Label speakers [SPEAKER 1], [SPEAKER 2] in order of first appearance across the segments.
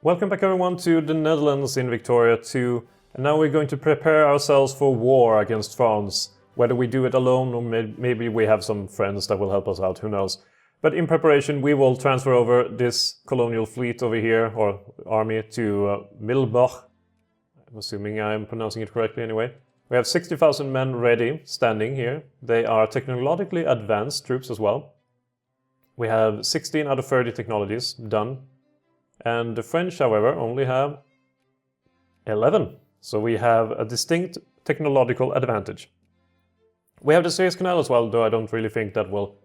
[SPEAKER 1] Welcome back everyone to the Netherlands in Victoria 2, and now we're going to prepare ourselves for war against France. Whether we do it alone or maybe we have some friends that will help us out, who knows. But in preparation we will transfer over this colonial fleet over here, or army, to Middelburg. I'm assuming I'm pronouncing it correctly anyway. We have 60,000 men ready, standing here. They are technologically advanced troops as well. We have 16 out of 30 technologies done. And the French, however, only have 11. So we have a distinct technological advantage. We have the Suez Canal as well, though I don't really think that will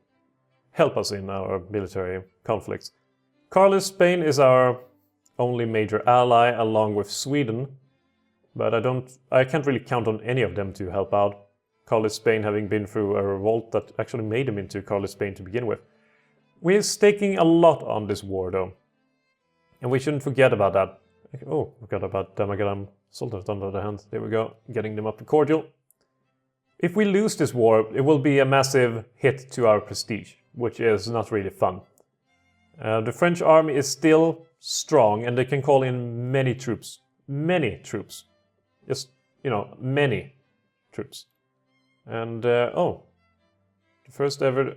[SPEAKER 1] help us in our military conflicts. Carlos, Spain is our only major ally, along with Sweden. But I can't really count on any of them to help out. Carlos, Spain having been through a revolt that actually made them into Carlos, Spain to begin with. We're staking a lot on this war, though. And we shouldn't forget about that. Oh, forgot about Damagaram Sultanate on the other hand. There we go, getting them up to cordial. If we lose this war, it will be a massive hit to our prestige, which is not really fun. The French army is still strong and they can call in many troops. Many troops. Just, many troops. And, the first ever...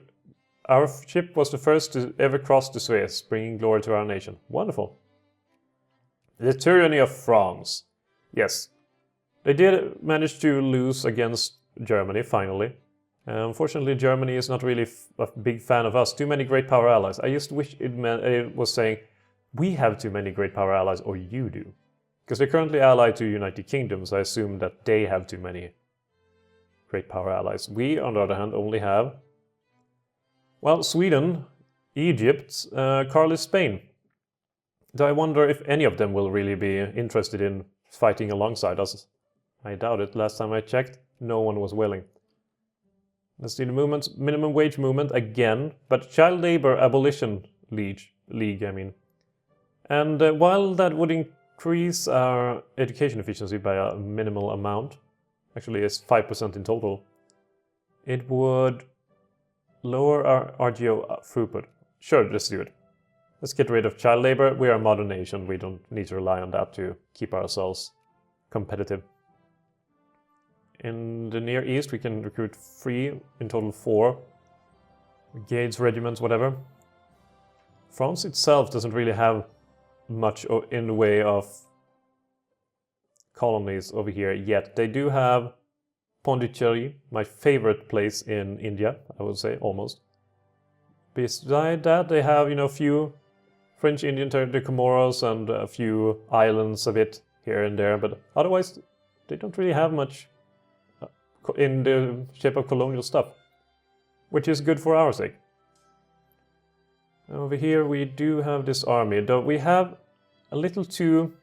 [SPEAKER 1] Our ship was the first to ever cross the Suez, bringing glory to our nation. Wonderful. The tyranny of France. Yes, they did manage to lose against Germany, finally. Unfortunately, Germany is not really a big fan of us. Too many great power allies. I just wish it was saying, we have too many great power allies, or you do. Because they're currently allied to United Kingdom, so I assume that they have too many great power allies. We, on the other hand, only have... well, Sweden, Egypt, Carlos, Spain. Though I wonder if any of them will really be interested in fighting alongside us. I doubt it. Last time I checked, no one was willing. Let's see the movements. Minimum wage movement again, but child labor abolition league, I mean. And while that would increase our education efficiency by a minimal amount, actually it's 5% in total, it would lower our RGO throughput. Sure, let's do it. Let's get rid of child labor. We are a modern nation. We don't need to rely on that to keep ourselves competitive. In the Near East, we can recruit 3, in total 4. Brigades, regiments, whatever. France itself doesn't really have much in the way of colonies over here yet. They do have Pondicherry, my favorite place in India, I would say, almost. Beside that, they have, a few French Indian territory, Comoros, and a few islands a bit here and there, but otherwise, they don't really have much in the shape of colonial stuff, which is good for our sake. Over here, we do have this army, though we have a little too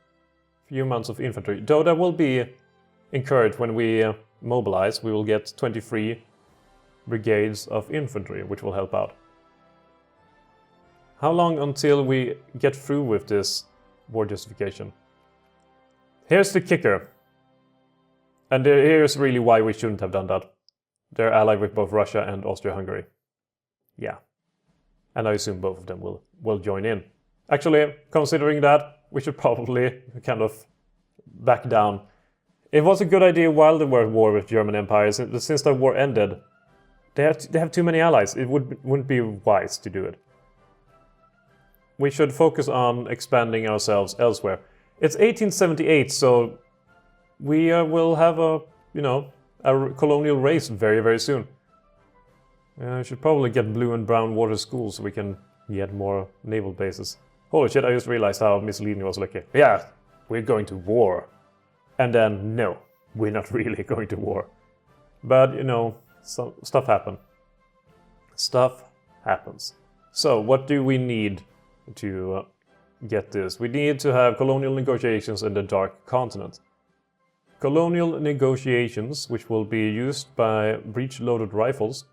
[SPEAKER 1] few amounts of infantry, though that will be encouraged when we mobilize. We will get 23 brigades of infantry, which will help out. How long until we get through with this war justification? Here's the kicker. And here's really why we shouldn't have done that. They're allied with both Russia and Austria-Hungary. Yeah. And I assume both of them will join in. Actually, considering that, we should probably kind of back down. It was a good idea while they were at war with German empires. Since the war ended, they have too many allies. It wouldn't be wise to do it. We should focus on expanding ourselves elsewhere. It's 1878, so we will have a colonial race very, very soon. I should probably get blue and brown water schools so we can get more naval bases. Holy shit, I just realized how misleading it was. Like, yeah, we're going to war. And then, no, we're not really going to war. But, stuff happens. Stuff happens. So, what do we need to get this? We need to have colonial negotiations in the Dark Continent. Colonial negotiations, which will be used by breech-loaded rifles,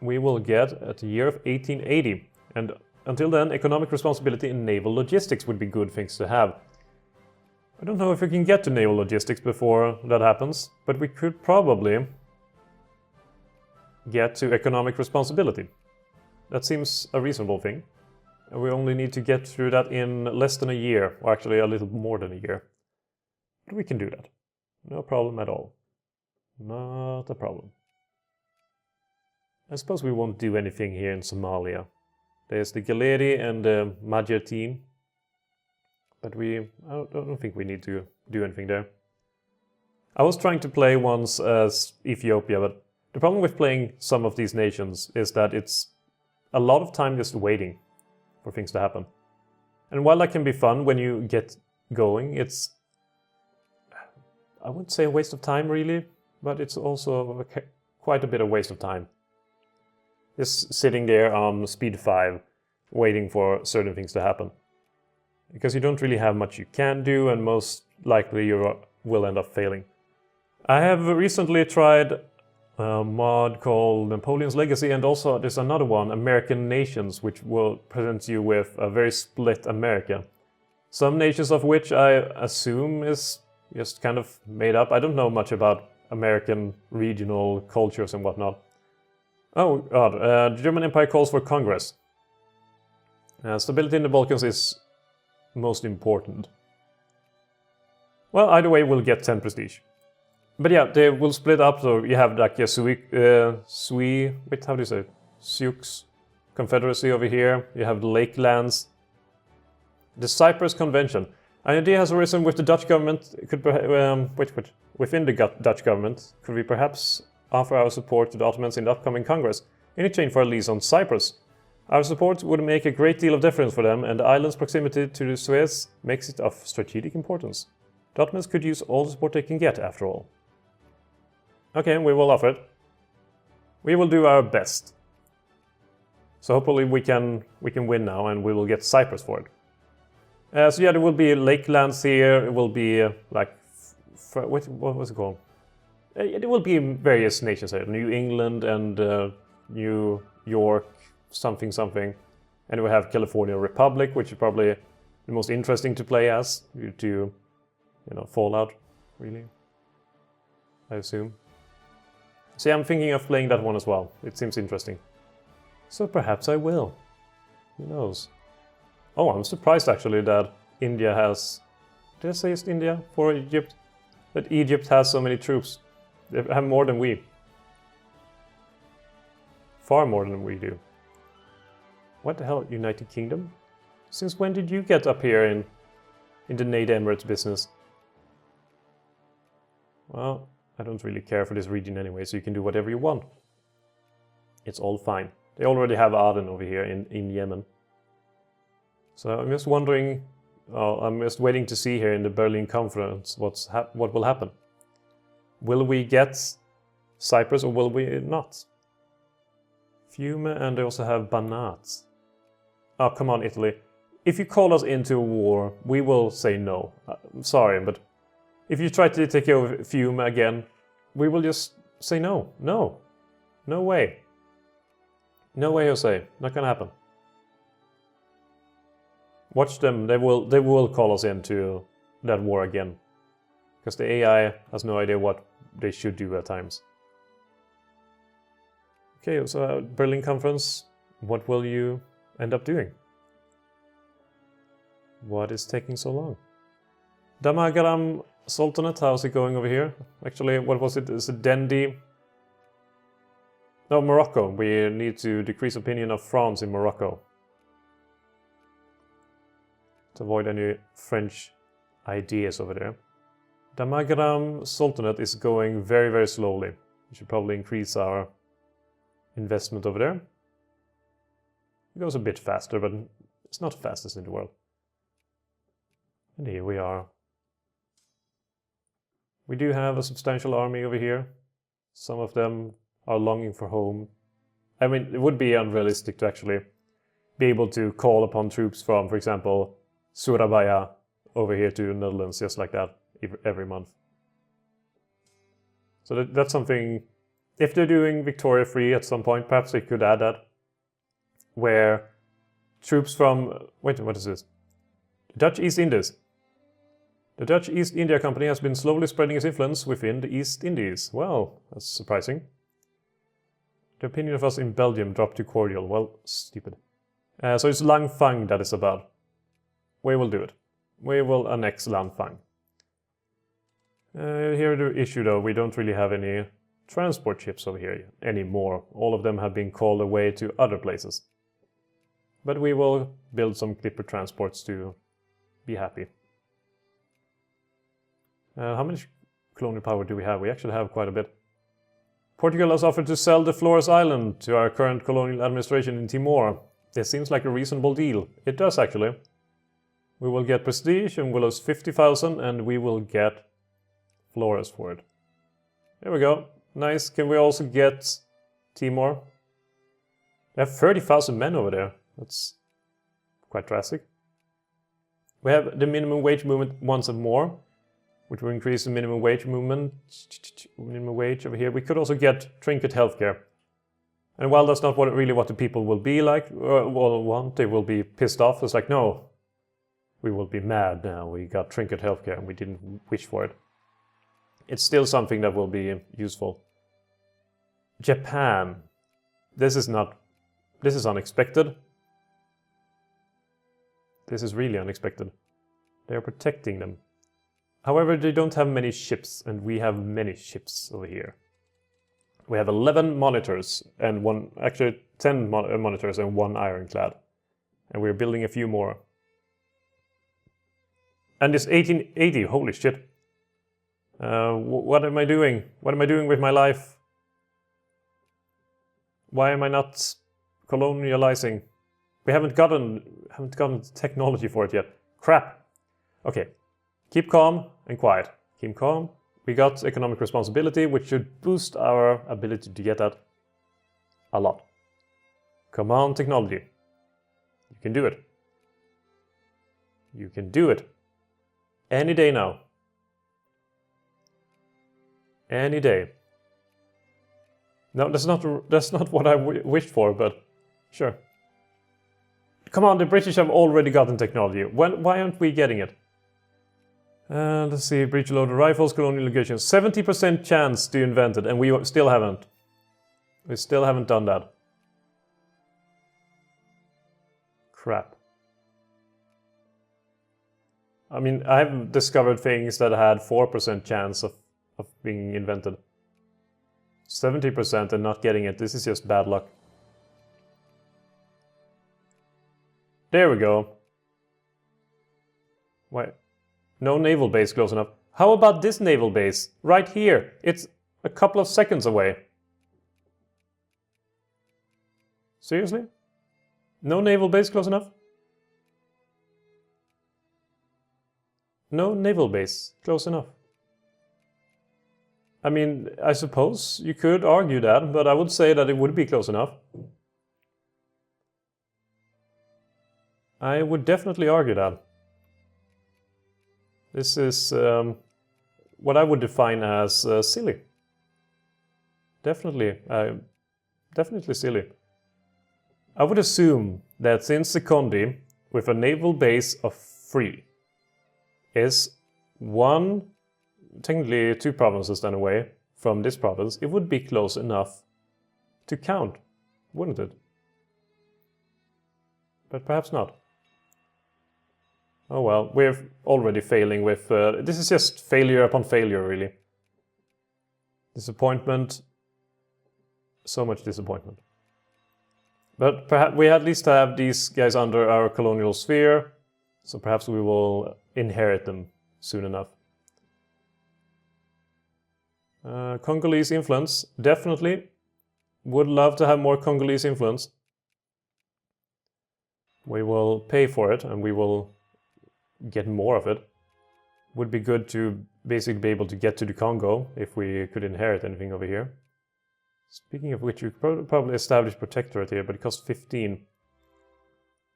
[SPEAKER 1] we will get at the year of 1880. And until then, economic responsibility and naval logistics would be good things to have. I don't know if we can get to naval logistics before that happens, but we could probably get to economic responsibility. That seems a reasonable thing. And we only need to get through that in less than a year, or actually a little more than a year. But we can do that. No problem at all. Not a problem. I suppose we won't do anything here in Somalia. There's the Galeri and the Magyar team. But I don't think we need to do anything there. I was trying to play once as Ethiopia, but the problem with playing some of these nations is that it's a lot of time just waiting for things to happen. And while that can be fun when you get going, it's, I wouldn't say a waste of time really, but it's also quite a bit of waste of time. Just sitting there on speed 5, waiting for certain things to happen. Because you don't really have much you can do, and most likely you will end up failing. I have recently tried a mod called Napoleon's Legacy, and also there's another one, American Nations, which will present you with a very split America. Some nations of which I assume is just kind of made up. I don't know much about American regional cultures and whatnot. Oh god, the German Empire calls for Congress. Stability in the Balkans is most important. Well, either way we'll get 10 prestige. But yeah, they will split up, so you have like a Sioux Confederacy over here, you have the Lake Lands. The Cyprus Convention. An idea has arisen with the Dutch government, within the Dutch government, could we perhaps offer our support to the Ottomans in the upcoming Congress, in exchange for a lease on Cyprus? Our support would make a great deal of difference for them, and the island's proximity to the Suez makes it of strategic importance. The Ottomans could use all the support they can get, after all. Okay, we will offer it. We will do our best. So hopefully we can win now, and we will get Cyprus for it. So yeah, there will be lakelands here. It will be what was it called? There will be various nations here. New England and New York, something. And we have California Republic, which is probably the most interesting to play as, due to, Fallout, really, I assume. So yeah, I'm thinking of playing that one as well. It seems interesting. So perhaps I will. Who knows? Oh, I'm surprised actually that India has... Did I say it's India for Egypt? That Egypt has so many troops. They have more than we. Far more than we do. What the hell, United Kingdom? Since when did you get up here in the NATO Emirates business? Well, I don't really care for this region anyway, so you can do whatever you want. It's all fine. They already have Aden over here in Yemen. So I'm just wondering, I'm just waiting to see here in the Berlin conference what will happen. Will we get Cyprus or will we not? Fiume, and they also have Banat. Oh, come on, Italy. If you call us into a war, we will say no. I'm sorry, but if you try to take over Fiume again, we will just say no. No. No way. No way, Jose. Not gonna happen. Watch them. They will call us into that war again. Because the AI has no idea what they should do at times. Okay, so Berlin conference. What will you end up doing? What is taking so long? Damagaram Sultanate, how's it going over here? Actually, what was it? Is it Dendi? No, Morocco. We need to decrease opinion of France in Morocco. To avoid any French ideas over there. Damagaram Sultanate is going very, very slowly. We should probably increase our investment over there. It goes a bit faster, but it's not fastest in the world. And here we are. We do have a substantial army over here. Some of them are longing for home. I mean, it would be unrealistic to actually be able to call upon troops from, for example, Surabaya over here to the Netherlands just like that every month. So that's something, if they're doing Victoria Free at some point, perhaps they could add that, where troops from, wait, what is this? The Dutch East Indies. The Dutch East India Company has been slowly spreading its influence within the East Indies. Well, that's surprising. The opinion of us in Belgium dropped to cordial. Well, stupid. So it's Langfang that is about. We will do it. We will annex Langfang. Here the issue though, we don't really have any transport ships over here anymore. All of them have been called away to other places. But we will build some clipper transports to be happy. How much colonial power do we have? We actually have quite a bit. Portugal has offered to sell the Flores Island to our current colonial administration in Timor. This seems like a reasonable deal. It does actually. We will get prestige and we'll lose 50,000 and we will get Flores for it. There we go. Nice. Can we also get Timor? We have 30,000 men over there. That's quite drastic. We have the minimum wage movement once more, which will increase the minimum wage movement. Minimum wage over here. We could also get trinket healthcare. And while that's not really what the people will be like, want, they will be pissed off. It's like, no, we will be mad now. We got trinket healthcare and we didn't wish for it. It's still something that will be useful. Japan. This is unexpected. This is really unexpected. They are protecting them. However, they don't have many ships, and we have many ships over here. We have 11 monitors and 10 monitors and 1 ironclad. And we're building a few more. And it's 1880, holy shit. What am I doing? What am I doing with my life? Why am I not colonializing? We haven't gotten the technology for it yet. Crap. Okay. Keep calm and quiet. Keep calm. We got economic responsibility, which should boost our ability to get that a lot. Come on, technology. You can do it. You can do it. Any day now. Any day. No, that's not what I wished for, but sure. Come on, the British have already gotten technology. Why aren't we getting it? Let's see, breech loaded rifles, colonial legation. 70% chance to invent it, and we still haven't. We still haven't done that. Crap. I mean, I've discovered things that had 4% chance of being invented. 70% and not getting it. This is just bad luck. There we go. Why? No naval base close enough. How about this naval base? Right here. It's a couple of seconds away. Seriously? No naval base close enough? No naval base close enough. I mean, I suppose you could argue that, but I would say that it would be close enough. I would definitely argue that. This is what I would define as silly. Definitely silly. I would assume that since the Condi, with a naval base of 3, is technically 2 provinces then away from this province, it would be close enough to count, wouldn't it? But perhaps not. Oh well, we're already failing with... this is just failure upon failure, really. Disappointment. So much disappointment. But perhaps we at least have these guys under our colonial sphere, so perhaps we will inherit them soon enough. Congolese influence, definitely. Would love to have more Congolese influence. We will pay for it, and we will get more of it. Would be good to basically be able to get to the Congo if we could inherit anything over here. Speaking of which, we could probably establish protectorate here, but it costs 15.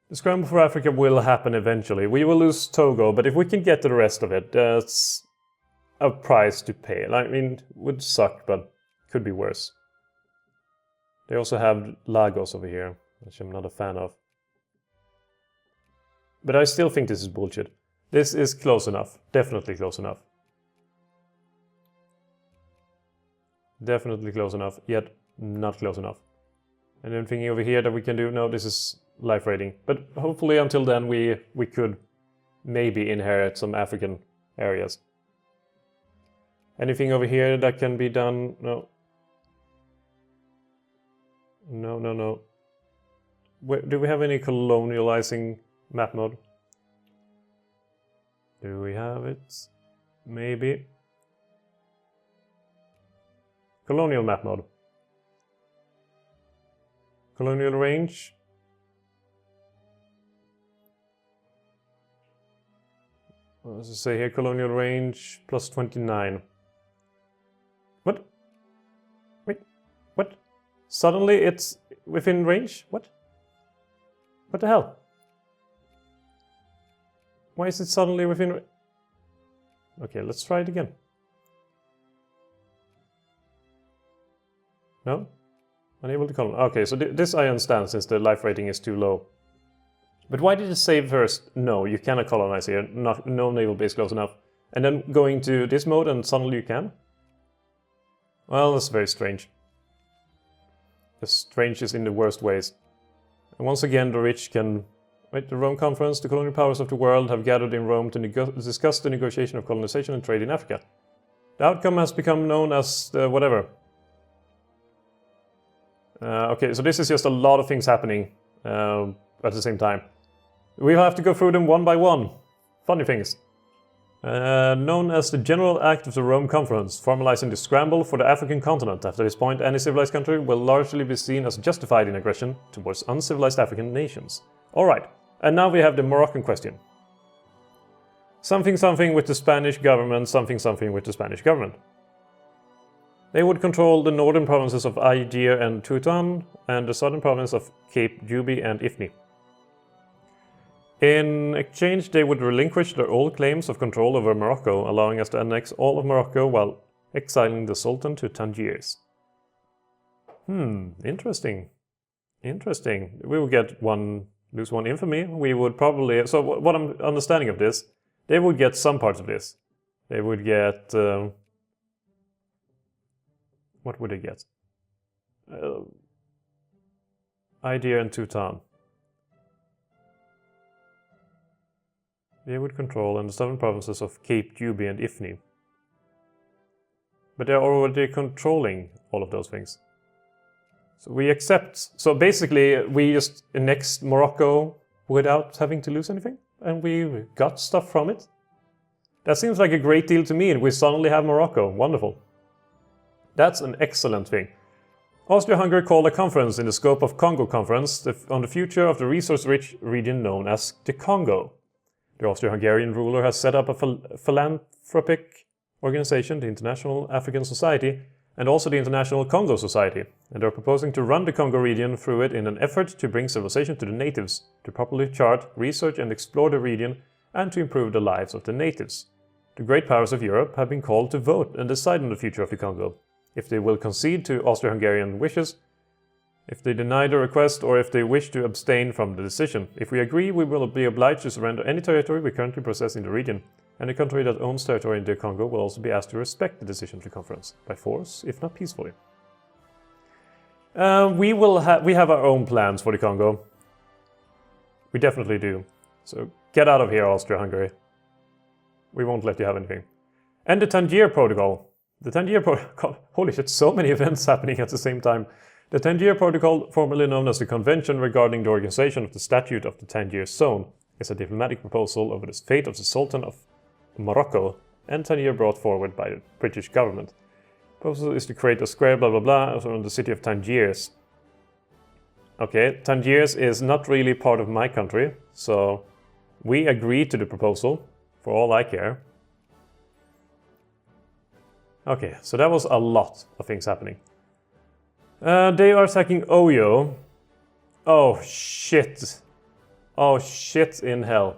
[SPEAKER 1] The scramble for Africa will happen eventually. We will lose Togo, but if we can get to the rest of it, that's a price to pay. I mean, it would suck, but could be worse. They also have Lagos over here, which I'm not a fan of. But I still think this is bullshit. This is close enough. Definitely close enough. Definitely close enough, yet not close enough. And then thinking over here that we can do... No, this is life rating. But hopefully until then we could maybe inherit some African areas. Anything over here that can be done? No. No. Do we have any colonializing map mode? Do we have it? Maybe. Colonial map mode. Colonial range. What does it say here? Colonial range plus 29. What? Wait, what? Suddenly it's within range? What? What the hell? Why is it suddenly within... Okay, let's try it again. No? Unable to colonize. Okay, so this I understand since the life rating is too low. But why did it say first, no, you cannot colonize here, no naval base close enough, and then going to this mode and suddenly you can? Well, that's very strange. The strange is in the worst ways. And once again, the rich can... Wait, the Rome Conference, the colonial powers of the world have gathered in Rome to discuss the negotiation of colonization and trade in Africa. The outcome has become known as the whatever. Okay, so this is just a lot of things happening at the same time. We'll have to go through them one by one. Funny things. Known as the General Act of the Rome Conference, formalizing the Scramble for the African continent. After this point, any civilized country will largely be seen as justified in aggression towards uncivilized African nations. Alright, and now we have the Moroccan question. Something with the Spanish government, something with the Spanish government. They would control the northern provinces of Algiers and Toutan, and the southern province of Cape Juby and Ifni. In exchange, they would relinquish their old claims of control over Morocco, allowing us to annex all of Morocco while exiling the Sultan to Tangiers. Interesting. Interesting. We would get lose one infamy. We would probably... So what I'm understanding of this, they would get some parts of this. They would get... what would they get? Algiers and Toutan. They would control in the southern provinces of Cape Juby and Ifni. But they're already controlling all of those things. So we accept. So basically, we just annexed Morocco without having to lose anything, and we got stuff from it. That seems like a great deal to me, and we suddenly have Morocco. Wonderful. That's an excellent thing. Austria-Hungary called a conference in the scope of Congo Conference on the future of the resource-rich region known as the Congo. The Austro-Hungarian ruler has set up a philanthropic organization, the International African Society, and also the International Congo Society, and they are proposing to run the Congo region through it in an effort to bring civilization to the natives, to properly chart, research and explore the region, and to improve the lives of the natives. The great powers of Europe have been called to vote and decide on the future of the Congo, if they will concede to Austro-Hungarian wishes, if they deny the request, or if they wish to abstain from the decision. If we agree, we will be obliged to surrender any territory we currently possess in the region, and the country that owns territory in the Congo will also be asked to respect the decision of the conference, by force, if not peacefully. We have our own plans for the Congo. We definitely do. So get out of here, Austria-Hungary. We won't let you have anything. And the Tangier Protocol. The Tangier Protocol... Holy shit, so many events happening at the same time. The Tangier Protocol, formerly known as the Convention regarding the organization of the Statute of the Tangier Zone, is a diplomatic proposal over the fate of the Sultan of Morocco and Tangier brought forward by the British government. The proposal is to create a square blah blah blah around the city of Tangiers. Okay, Tangiers is not really part of my country, so we agree to the proposal, for all I care. Okay, so that was a lot of things happening. They are attacking Oyo. Oh shit. Oh shit in hell.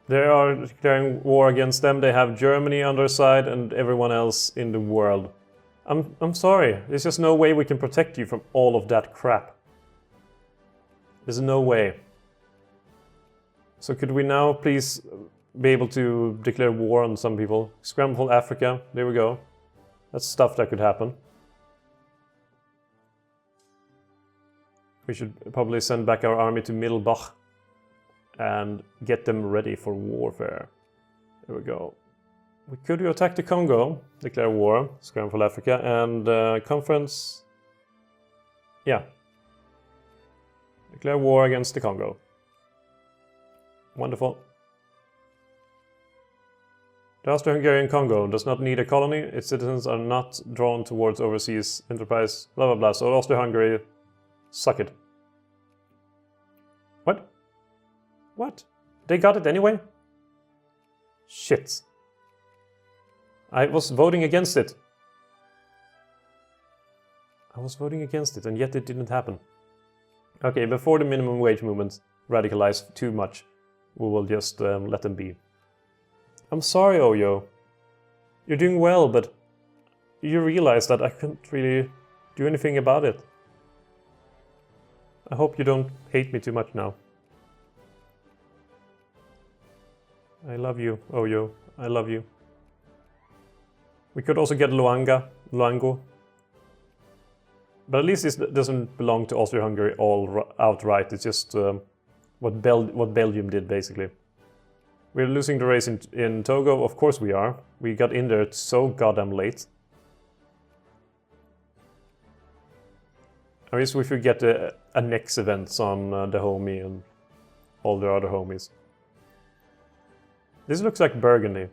[SPEAKER 1] They are declaring war against them. They have Germany on their side and everyone else in the world. I'm sorry. There's just no way we can protect you from all of that crap. There's no way. So could we now please be able to declare war on some people? Scramble Africa. There we go. That's stuff that could happen. We should probably send back our army to Middelbach and get them ready for warfare. There we go. We could attack the Congo, declare war, Scramble for Africa, and conference... Yeah. Declare war against the Congo. Wonderful. The Austro-Hungarian Congo does not need a colony, its citizens are not drawn towards overseas enterprise, blah blah blah, so Austro-Hungary, suck it. What? What? They got it anyway? Shit. I was voting against it. I was voting against it, and yet it didn't happen. Okay, before the minimum wage movement radicalized too much, we will just let them be. I'm sorry, Oyo. You're doing well, but you realize that I couldn't really do anything about it. I hope you don't hate me too much now. I love you, Oyo. I love you. We could also get Luango. But at least this doesn't belong to Austria-Hungary all outright. It's just what Belgium did, basically. We're losing the race in Togo. Of course we are. We got in there so goddamn late. I wish we could get the annex events on the homie and all the other homies. This looks like Burgundy.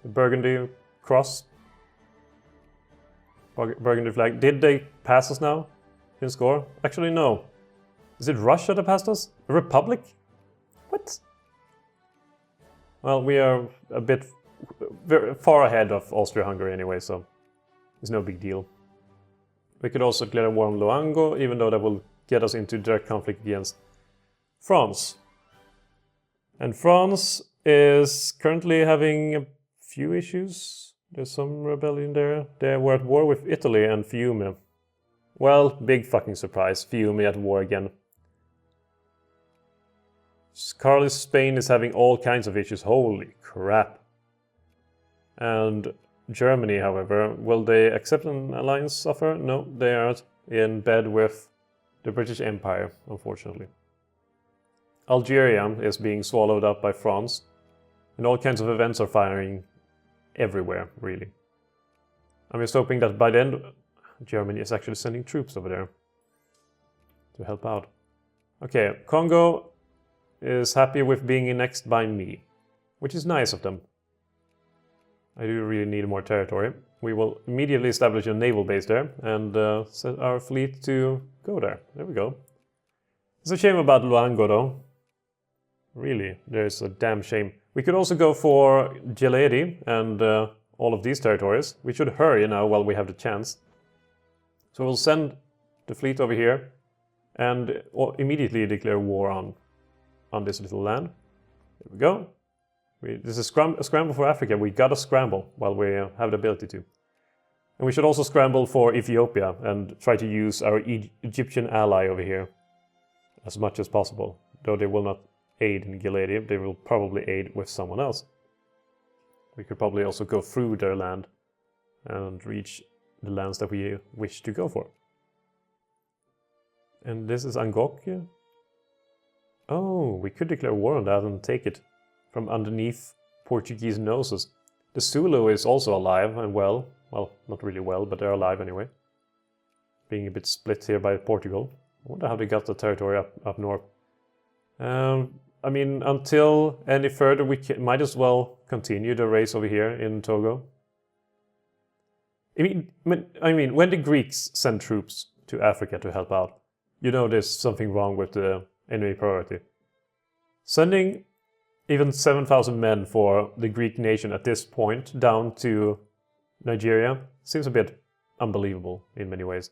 [SPEAKER 1] The Burgundy cross. Burgundy flag. Did they pass us now? In score? Actually, no. Is it Russia that passed us? A republic? What? Well, we are a bit very far ahead of Austria-Hungary anyway, so it's no big deal. We could also declare war on Luango, even though that will get us into direct conflict against France. And France is currently having a few issues. There's some rebellion there. They were at war with Italy and Fiume. Well, big fucking surprise. Fiume at war again. Carly's Spain is having all kinds of issues. Holy crap. And Germany, however, will they accept an alliance offer? No, they are in bed with the British Empire, unfortunately. Algeria is being swallowed up by France. And all kinds of events are firing everywhere, really. I'm just hoping that by then Germany is actually sending troops over there to help out. Okay, Congo is happy with being annexed by me, which is nice of them. I do really need more territory. We will immediately establish a naval base there and set our fleet to go there. There we go. It's a shame about Luango though. Really, there's a damn shame. We could also go for Geledi and all of these territories. We should hurry now while we have the chance. So we'll send the fleet over here and immediately declare war on this little land. There we go. This is a scramble for Africa. We gotta scramble while we have the ability to. And we should also scramble for Ethiopia and try to use our Egyptian ally over here as much as possible. Though they will not aid in Geledi, they will probably aid with someone else. We could probably also go through their land and reach the lands that we wish to go for. And this is Angok. Oh, we could declare war on that and take it from underneath Portuguese noses. The Zulu is also alive and well. Well, not really well, but they're alive anyway. Being a bit split here by Portugal. I wonder how they got the territory up north. I mean, until any further, we might as well continue the race over here in Togo. I mean, when the Greeks send troops to Africa to help out, you know there's something wrong with the enemy priority. Sending even 7,000 men for the Greek nation at this point down to Nigeria seems a bit unbelievable in many ways.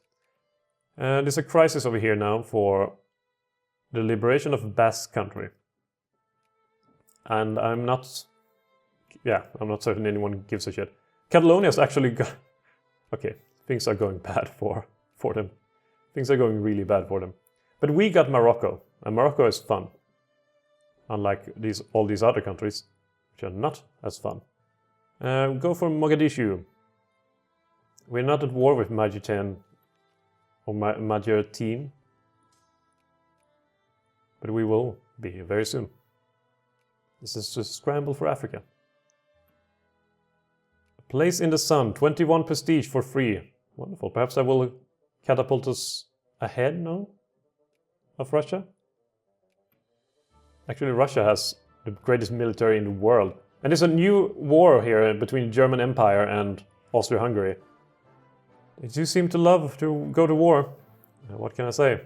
[SPEAKER 1] There's a crisis over here now for the liberation of Basque country. And I'm not certain anyone gives a shit. Catalonia's actually got... Okay, things are going bad for them. Things are going really bad for them. But we got Morocco, and Morocco is fun. Unlike all these other countries, which are not as fun. Go for Mogadishu. We're not at war with Majeerteen or Majeerteen. But we will be very soon. This is just Scramble for Africa. A place in the sun, 21 prestige for free. Wonderful. Perhaps I will catapult us ahead, no? Of Russia? Actually, Russia has the greatest military in the world. And there's a new war here between the German Empire and Austria-Hungary. They do seem to love to go to war. What can I say?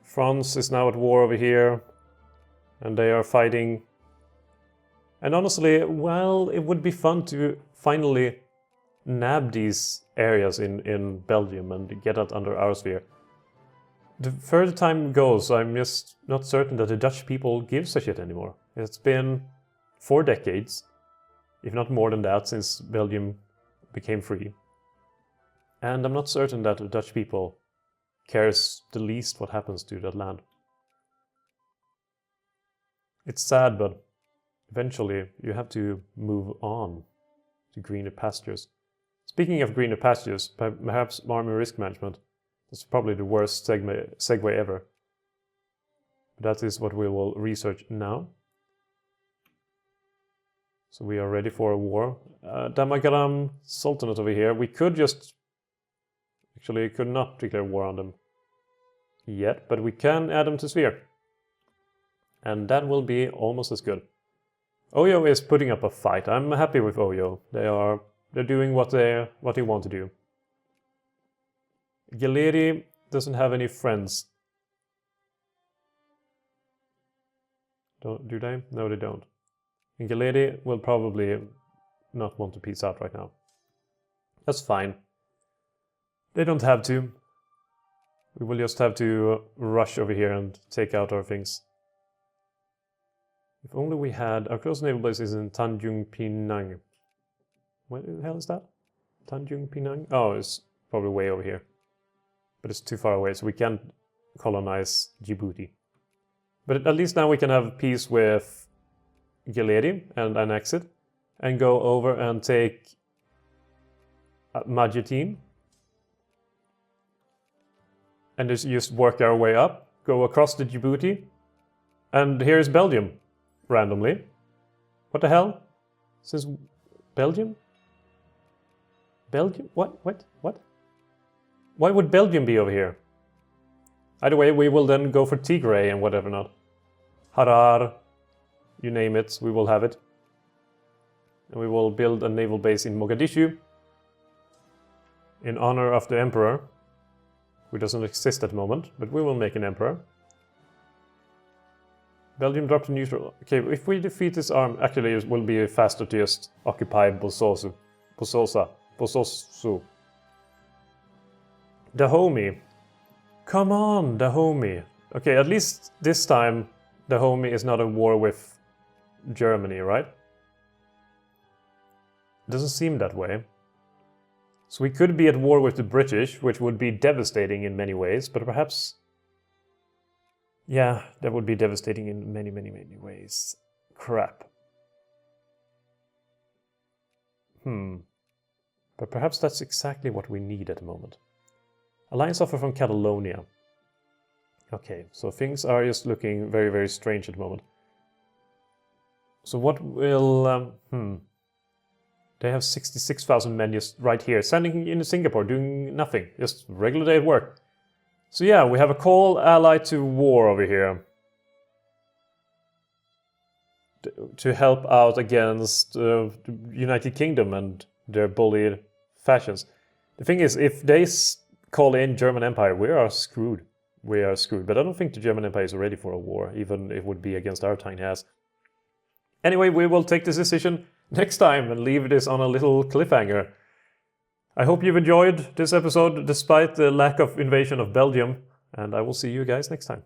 [SPEAKER 1] France is now at war over here. And they are fighting. And honestly, well, it would be fun to finally nab these areas in Belgium and get that under our sphere. The further time goes, I'm just not certain that the Dutch people give a shit anymore. It's been 4 decades, if not more than that, since Belgium became free. And I'm not certain that the Dutch people cares the least what happens to that land. It's sad, but eventually you have to move on to greener pastures. Speaking of greener pastures, perhaps army risk management. That's probably the worst segue ever. But that is what we will research now. So we are ready for a war. Damagaram Sultanate over here. We could just... Actually, could not declare war on them yet, but we can add them to sphere. And that will be almost as good. Oyo is putting up a fight. I'm happy with Oyo. They're doing what they want to do. Galeri doesn't have any friends. Do they? No, they don't. And Galeri will probably not want to peace out right now. That's fine. They don't have to. We will just have to rush over here and take out our things. If only we had... Our close naval base is in Tanjung Pinang. Where the hell is that? Tanjung Pinang? Oh, it's probably way over here. But it's too far away, so we can't colonize Djibouti. But at least now we can have peace with Galeri and annex it. And go over and take Majetin. And just work our way up. Go across the Djibouti. And here's Belgium. Randomly. What the hell? Since Belgium? Belgium? What? Why would Belgium be over here? Either way, we will then go for Tigray and whatever not. Harar, you name it, we will have it. And we will build a naval base in Mogadishu in honor of the emperor, who doesn't exist at the moment, but we will make an emperor. Belgium dropped to neutral. Okay, if we defeat this arm, actually it will be faster to just occupy Bososu. Dahomey. Come on, Dahomey. Okay, at least this time Dahomey is not at war with Germany, right? It doesn't seem that way. So we could be at war with the British, which would be devastating in many ways, but perhaps... Yeah, that would be devastating in many ways. Crap. But perhaps that's exactly what we need at the moment. Alliance offer from Catalonia. Okay, so things are just looking very strange at the moment. So what will... They have 66,000 men just right here, standing in Singapore, doing nothing. Just regular day at work. So yeah, we have a call ally to war over here. To help out against the United Kingdom and their bullied fashions. The thing is, if they call in German Empire, we are screwed. We are screwed. But I don't think the German Empire is ready for a war, even if it would be against our tiny ass. Anyway, we will take this decision next time and leave this on a little cliffhanger. I hope you've enjoyed this episode despite the lack of invasion of Belgium, and I will see you guys next time.